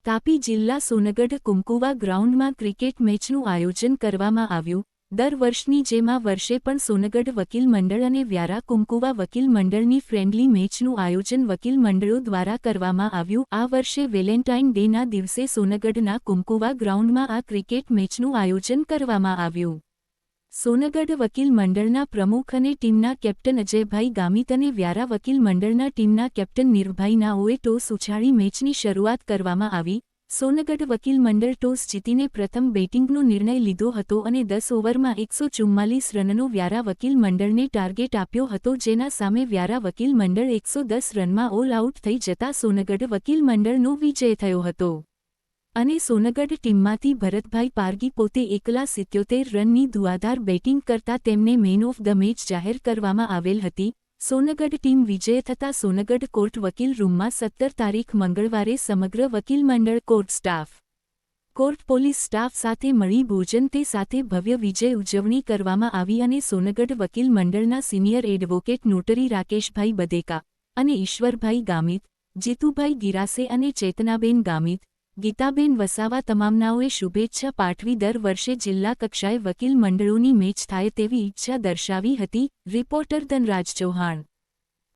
તાપી જિલ્લા સોનગઢ કુંકુવા ગ્રાઉન્ડમાં ક્રિકેટ મેચનું આયોજન કરવામાં આવ્યું। દર વર્ષની જેમ આ વર્ષે પણ સોનગઢ વકીલ મંડળ અને વ્યારા કુંકુવા વકીલ મંડળની ફ્રેન્ડલી મેચનું આયોજન વકીલ મંડળો દ્વારા કરવામાં આવ્યું। આ વર્ષે વેલેન્ટાઇન ડેના દિવસે સોનગઢના કુંકુવા ગ્રાઉન્ડમાં આ ક્રિકેટ મેચનું આયોજન કરવામાં આવ્યું। સોનગઢ વકીલ મંડળના પ્રમુખ અને ટીમના કેપ્ટન અજયભાઈ ગામિત અને વ્યારા વકીલ મંડળના ટીમના કેપ્ટન નીરભાઈ નાઓએ ટોસ ઉછાળી મેચની શરૂઆત કરવામાં આવી। સોનગઢ વકીલ મંડળ ટોસ જીતીને પ્રથમ બેટિંગનો નિર્ણય લીધો હતો અને 10 ઓવરમાં 144 રનનો વ્યારા વકીલ મંડળને ટાર્ગેટ આપ્યો હતો, જેના સામે વ્યારા વકીલ મંડળ 110 રનમાં ઓલ આઉટ થઈ જતા સોનગઢ વકીલ મંડળનો વિજય થયો હતો અને સોનગઢ ટીમમાંથી ભરતભાઈ પારગી પોતે એકલા 77 રનની ધુઆધાર બેટિંગ કરતા તેમને મેન ઓફ ધ મેચ જાહેર કરવામાં આવેલ હતી। સોનગઢ ટીમ વિજય થતાં સોનગઢ કોર્ટ વકીલ રૂમમાં 17 તારીખ મંગળવારે સમગ્ર વકીલ મંડળ court staff, court police staff સાથે મળી ભોજન તે સાથે ભવ્ય વિજય ઉજવણી કરવામાં આવી અને સોનગઢ વકીલ મંડળના સિનિયર એડવોકેટ નોટરી રાકેશભાઈ બધેકા અને ઈશ્વરભાઈ ગામિત, જીતુભાઈ ગિરાસે અને ચેતનાબેન ગામિત, ગીતાબેન વસાવા તમામનાઓએ શુભેચ્છા પાઠવી દર વર્ષે જિલ્લા કક્ષાએ વકીલ મંડળોની મેચ થાય તેવી ઈચ્છા દર્શાવી હતી। રિપોર્ટર ધનરાજ ચૌહાણ।